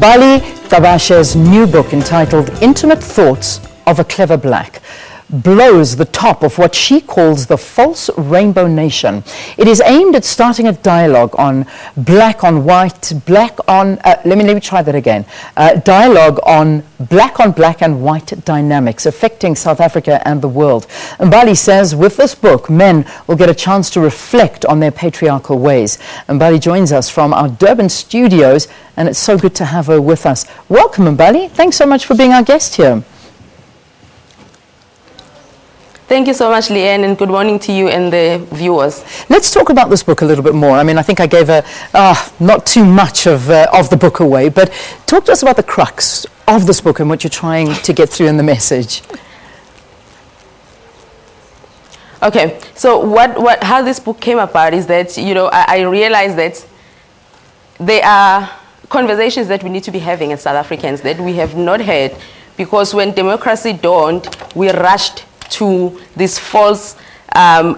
Mbali Gabashe's new book entitled Intimate Thoughts of a Clever Black blows the top of what she calls the false rainbow nation. It is aimed at starting a dialogue on black on white, let me try that again. Dialogue on black and white dynamics affecting South Africa and the world. Mbali says with this book, men will get a chance to reflect on their patriarchal ways. Mbali joins us from our Durban studios, and it's so good to have her with us. Welcome, Mbali. Thanks so much for being our guest here. Thank you so much, Leanne, and good morning to you and the viewers. Let's talk about this book a little bit more. I mean, I think I gave not too much of the book away, but talk to us about the crux of this book and what you're trying to get through in the message. Okay, so how this book came about is that, you know, I realized that there are conversations that we need to be having as South Africans that we have not had, because when democracy dawned, we rushed to this false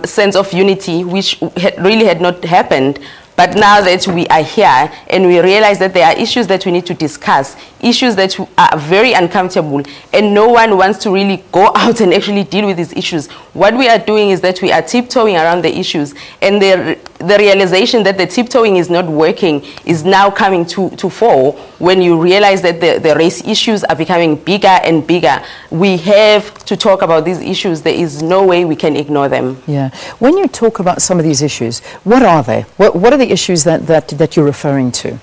sense of unity, which really had not happened. But now that we are here and we realize that there are issues that we need to discuss, issues that are very uncomfortable, and no one wants to really go out and actually deal with these issues, what we are doing is that we are tiptoeing around the issues, and the realization that the tiptoeing is not working is now coming to fore when you realize that the race issues are becoming bigger and bigger. We have to talk about these issues. There is no way we can ignore them. Yeah. When you talk about some of these issues, what are they? What are the issues that you're referring to?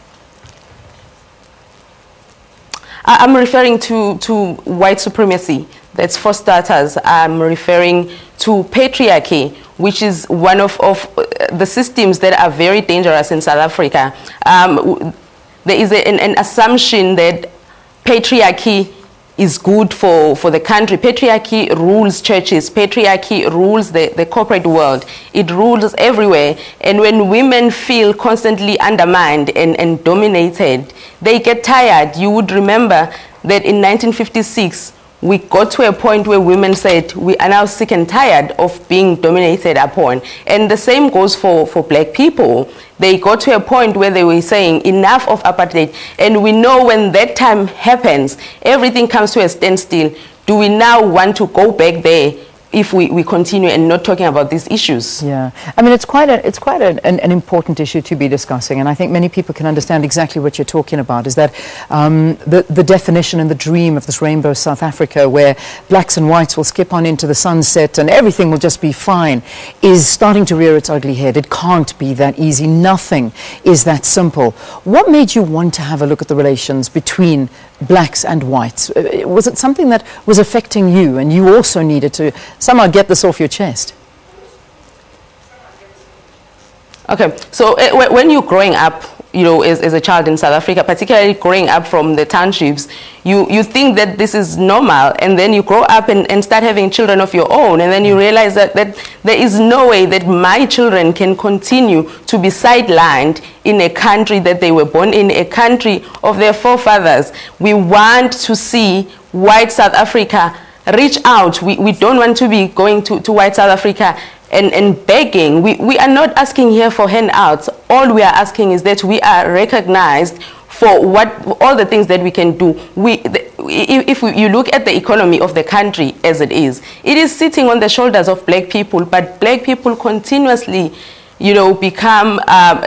I'm referring to white supremacy. That's for starters. I'm referring to patriarchy, which is one of the systems that are very dangerous in South Africa. There is an assumption that patriarchy is good for the country. Patriarchy rules churches. Patriarchy rules the corporate world. It rules everywhere. And when women feel constantly undermined and dominated, they get tired. You would remember that in 1956, we got to a point where women said, we are now sick and tired of being dominated upon. And the same goes for black people. They got to a point where they were saying, enough of apartheid. And we know when that time happens, everything comes to a standstill. Do we now want to go back there if we continue and not talking about these issues? Yeah, I mean, it's quite an important issue to be discussing, and I think many people can understand exactly what you're talking about, is that the definition and the dream of this rainbow South Africa, where blacks and whites will skip on into the sunset and everything will just be fine, is starting to rear its ugly head. It can't be that easy. Nothing is that simple. What made you want to have a look at the relations between blacks and whites? Was it something that was affecting you and you also needed to somehow get this off your chest? Okay, so when you're growing up, you know, as a child in South Africa, particularly growing up from the townships, you think that this is normal, and then you grow up and start having children of your own, and then you realize that there is no way that my children can continue to be sidelined in a country that they were born in, a country of their forefathers. We want to see white South Africa reach out. We don't want to be going to white South Africa and begging. We are not asking here for handouts. All we are asking is that we are recognized for all the things that we can do. If you look at the economy of the country as it is sitting on the shoulders of black people, but black people continuously, you know, become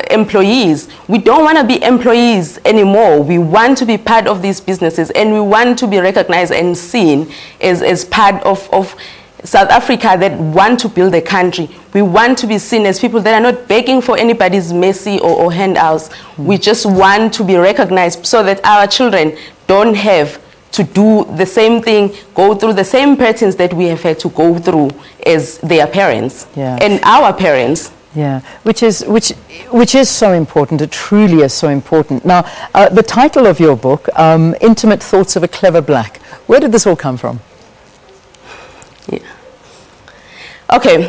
employees. We don't want to be employees anymore. We want to be part of these businesses, and we want to be recognized and seen as part of South Africa that want to build a country. We want to be seen as people that are not begging for anybody's mercy or handouts. We just want to be recognized so that our children don't have to do the same thing, go through the same patterns that we have had to go through as their parents and our parents. Yeah, which is so important. It truly is so important. Now, the title of your book, Intimate Thoughts of a Clever Black, where did this all come from? Yeah. Okay,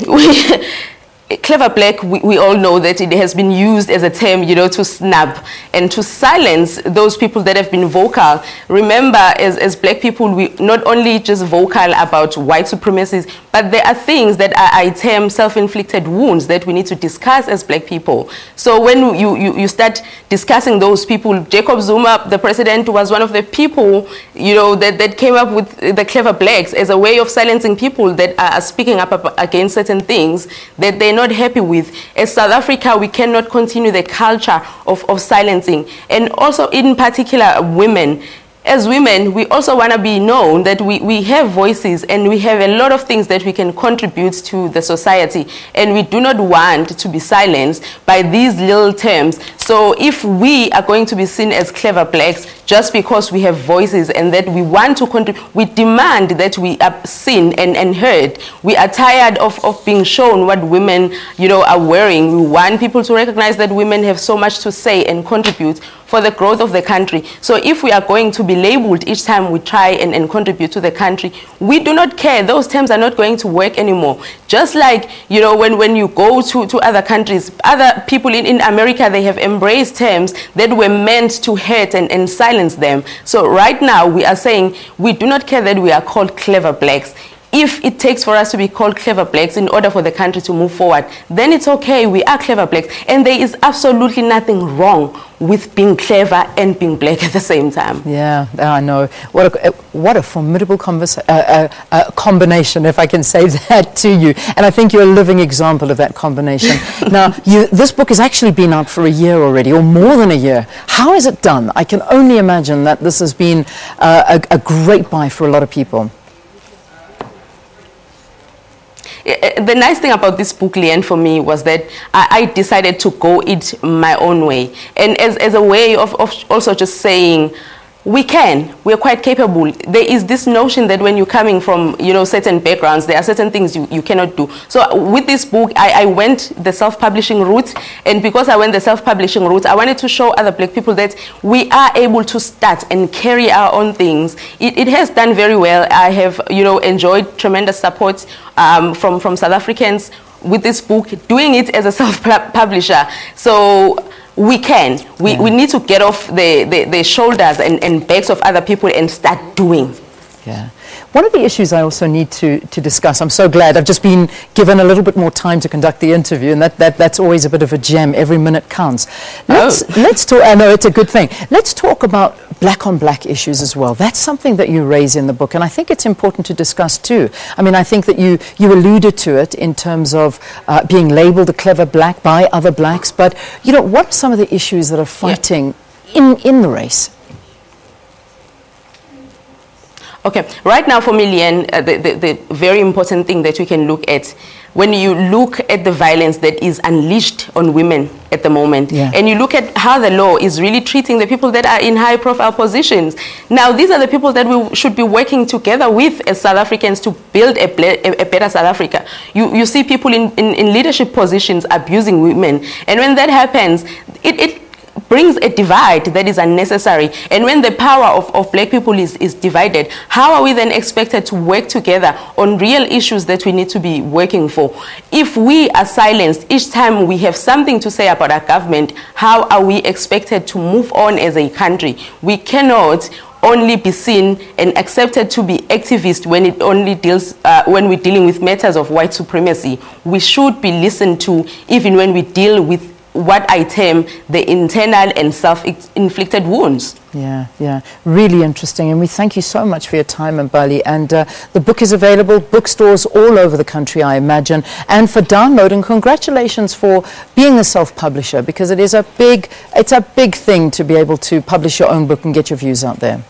clever black, we all know that it has been used as a term, you know, to snap and to silence those people that have been vocal. Remember, as black people, we not only just vocal about white supremacies, but there are things that I term self-inflicted wounds that we need to discuss as black people. So when you start discussing those people, Jacob Zuma, the president, was one of the people, you know, that came up with the clever blacks as a way of silencing people that are speaking up against certain things that they're not happy with. As South Africa, we cannot continue the culture of silencing. And also, in particular, women. As women, we also want to be known that we have voices and we have a lot of things that we can contribute to the society, and we do not want to be silenced by these little terms. So if we are going to be seen as clever blacks just because we have voices and that we want to contribute, we demand that we are seen and heard. We are tired of being shown what women, you know, are wearing. We want people to recognize that women have so much to say and contribute for the growth of the country. So if we are going to be labeled each time we try and contribute to the country, we do not care. Those terms are not going to work anymore. Just like, you know, when you go to other countries, other people in America, they have embraced terms that were meant to hurt and silence them. So right now we are saying we do not care that we are called clever blacks. If it takes for us to be called clever blacks in order for the country to move forward, then it's okay, we are clever blacks. And there is absolutely nothing wrong with being clever and being black at the same time. Yeah, I know. What a formidable combination, if I can say that to you. And I think you're a living example of that combination. Now, this book has actually been out for a year already, or more than a year. How is it done? I can only imagine that this has been a great buy for a lot of people. The nice thing about this book, Leanne, for me was that I decided to go it my own way. And as a way of also just saying, we're quite capable. There is this notion that when you're coming from, you know, certain backgrounds, there are certain things you cannot do. So with this book, I went the self-publishing route. And because I went the self-publishing route, I wanted to show other black people that we are able to start and carry our own things. It has done very well. I have, you know, enjoyed tremendous support from South Africans with this book, doing it as a self-publisher. So we need to get off the shoulders and backs of other people and start doing. Yeah. One of the issues I also need to discuss, I'm so glad I've just been given a little bit more time to conduct the interview, and that's always a bit of a gem. Every minute counts. Let's talk, I know it's a good thing. Let's talk about black on black issues as well. That's something that you raise in the book, and I think it's important to discuss too. I mean, I think that you alluded to it in terms of being labeled a clever black by other blacks, but you know, what are some of the issues that are fighting in the race? Okay, right now for me, Leanne, the very important thing that we can look at, when you look at the violence that is unleashed on women at the moment, and you look at how the law is really treating the people that are in high profile positions. Now, these are the people that we should be working together with as South Africans to build a better South Africa. You see people in leadership positions abusing women, and when that happens, it brings a divide that is unnecessary. And when the power of black people is divided, how are we then expected to work together on real issues that we need to be working for? If we are silenced each time we have something to say about our government, how are we expected to move on as a country? We cannot only be seen and accepted to be activists when it only deals when we're dealing with matters of white supremacy. We should be listened to even when we deal with what I term the internal and self-inflicted wounds. Yeah, really interesting, and we thank you so much for your time, Mbali. And the book is available, bookstores all over the country, I imagine, and for download. And congratulations for being a self-publisher, because it's a big thing to be able to publish your own book and get your views out there.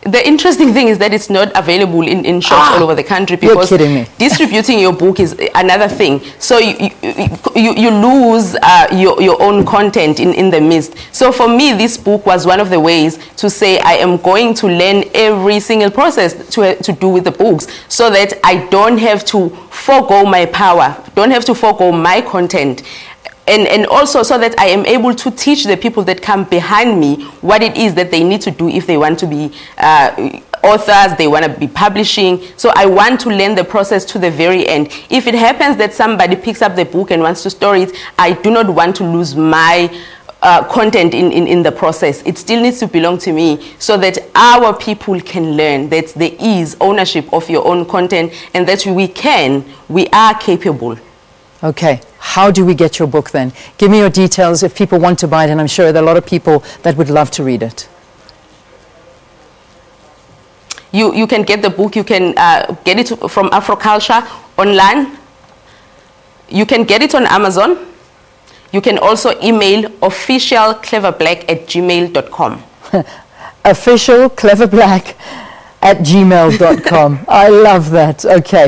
The interesting thing is that it's not available in shops all over the country, because you're kidding me. Distributing your book is another thing. So you lose your own content in the midst. So for me, this book was one of the ways to say I am going to learn every single process to do with the books, so that I don't have to forego my power, don't have to forego my content. And also so that I am able to teach the people that come behind me what it is that they need to do if they want to be authors, they want to be publishing. So I want to learn the process to the very end. If it happens that somebody picks up the book and wants to store it, I do not want to lose my content in the process. It still needs to belong to me so that our people can learn that there is ownership of your own content and that we are capable. Okay, how do we get your book then? Give me your details if people want to buy it, and I'm sure there are a lot of people that would love to read it. You can get the book, you can get it from Afroculture online. You can get it on Amazon. You can also email officialcleverblack@gmail.com. officialcleverblack@gmail.com. I love that. Okay.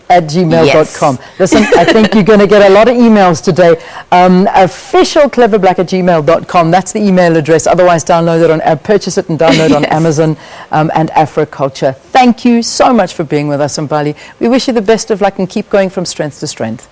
At gmail.com. Yes. Listen, I think you're going to get a lot of emails today. Officialcleverblack@gmail.com. That's the email address. Otherwise, download it on, purchase it and download on Amazon and Afroculture. Thank you so much for being with us, Mbali. We wish you the best of luck and keep going from strength to strength.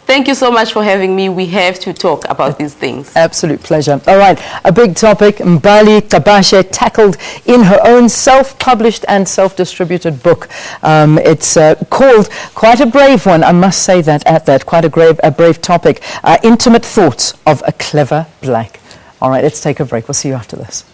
Thank you so much for having me. We have to talk about these things. Absolute pleasure. All right, a big topic. Mbali Gabashe tackled in her own self-published and self-distributed book. It's called, quite a brave one, I must say that, quite a brave topic, Intimate Thoughts of a Clever Black. All right, let's take a break. We'll see you after this.